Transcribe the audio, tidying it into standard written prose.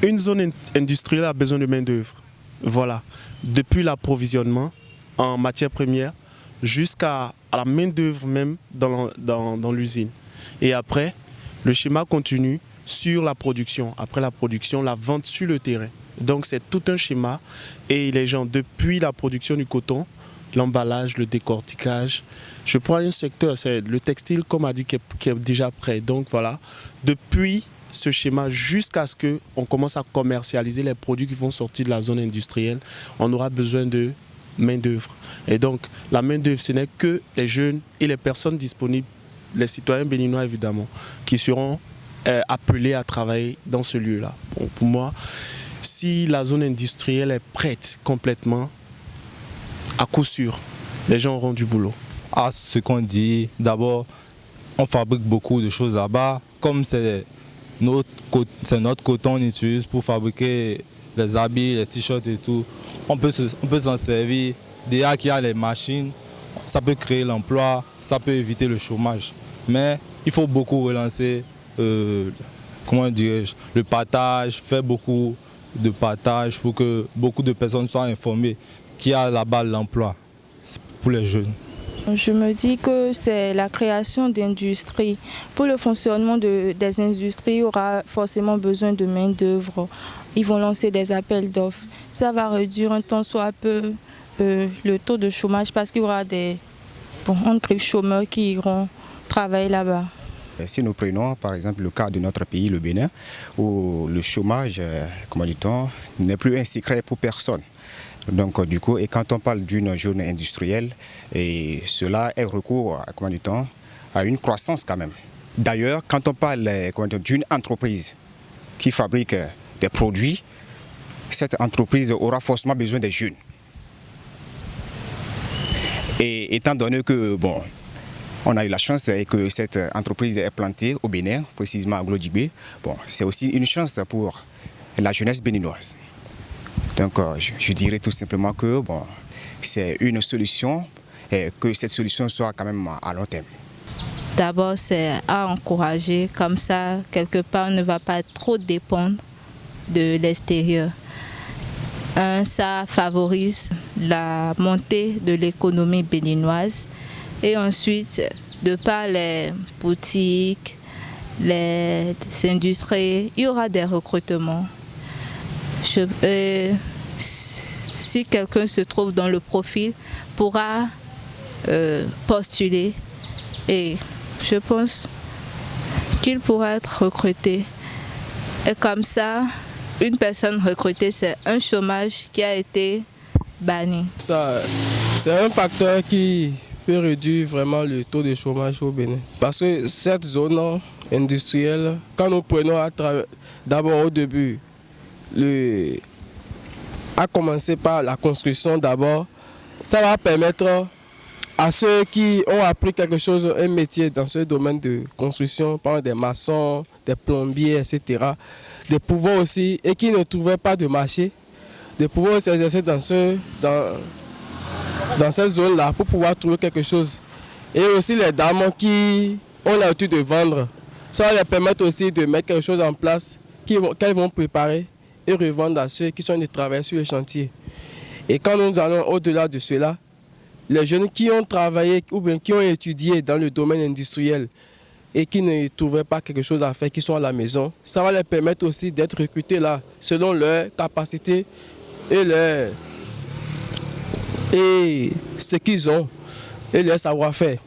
Une zone industrielle a besoin de main-d'œuvre. Voilà. Depuis l'approvisionnement en matières premières jusqu'à la main-d'œuvre même dans l'usine. Et après, le schéma continue sur la production. Après la production, la vente sur le terrain. Donc c'est tout un schéma. Et les gens, depuis la production du coton, l'emballage, le décortiquage. Je prends un secteur, c'est le textile, comme a dit, qui est déjà prêt. Donc voilà, depuis ce schéma jusqu'à ce qu'on commence à commercialiser les produits qui vont sortir de la zone industrielle, on aura besoin de main-d'œuvre. Et donc, la main-d'œuvre, ce n'est que les jeunes et les personnes disponibles, les citoyens béninois évidemment, qui seront appelés à travailler dans ce lieu-là. Bon, pour moi, si la zone industrielle est prête complètement, à coup sûr, les gens auront du boulot. À ce qu'on dit, d'abord, on fabrique beaucoup de choses là-bas. Comme c'est notre coton qu'on utilise pour fabriquer les habits, les t-shirts et tout, on peut s'en servir. Déjà qu'il y a les machines, ça peut créer l'emploi, ça peut éviter le chômage. Mais il faut beaucoup relancer comment dirais-je, le partage, faire beaucoup de partage pour que beaucoup de personnes soient informées qu'il y a là-bas l'emploi pour les jeunes. Je me dis que c'est la création d'industries. Pour le fonctionnement des industries, il y aura forcément besoin de main-d'œuvre. Ils vont lancer des appels d'offres. Ça va réduire un tant soit peu le taux de chômage parce qu'il y aura des chômeurs qui iront travailler là-bas. Si nous prenons par exemple le cas de notre pays, le Bénin, où le chômage, comment dit-on, n'est plus un secret pour personne. Donc du coup, et quand on parle d'une zone industrielle, et cela est recours, comment dit-on, à une croissance quand même. D'ailleurs, quand on parle d'une entreprise qui fabrique des produits, cette entreprise aura forcément besoin des jeunes. Et étant donné que, bon, on a eu la chance que cette entreprise est plantée au Bénin, précisément à Glodjibé, bon, c'est aussi une chance pour la jeunesse béninoise. Donc je dirais tout simplement que bon, c'est une solution et que cette solution soit quand même à long terme. D'abord, c'est à encourager, comme ça, quelque part, on ne va pas trop dépendre de l'extérieur. Ça favorise la montée de l'économie béninoise et ensuite, de par les boutiques, les industries, il y aura des recrutements. Si quelqu'un se trouve dans le profil, pourra postuler et je pense qu'il pourra être recruté. Et comme ça, une personne recrutée, c'est un chômage qui a été banni. C'est un facteur qui peut réduire vraiment le taux de chômage au Bénin. Parce que cette zone industrielle, quand nous prenons d'abord au début, à commencer par la construction d'abord, ça va permettre à ceux qui ont appris quelque chose, un métier dans ce domaine de construction, par exemple des maçons, des plombiers, etc., de pouvoir aussi, et qui ne trouvaient pas de marché, de pouvoir s'exercer dans cette zone-là pour pouvoir trouver quelque chose. Et aussi les dames qui ont l'habitude de vendre, ça va leur permettre aussi de mettre quelque chose en place qu'elles vont préparer et revendre à ceux qui sont des travailleurs sur le chantier. Et quand nous allons au-delà de cela, les jeunes qui ont travaillé ou bien qui ont étudié dans le domaine industriel et qui ne trouvaient pas quelque chose à faire, qui sont à la maison, ça va leur permettre aussi d'être recrutés là, selon leurs capacités et ce qu'ils ont et leur savoir-faire.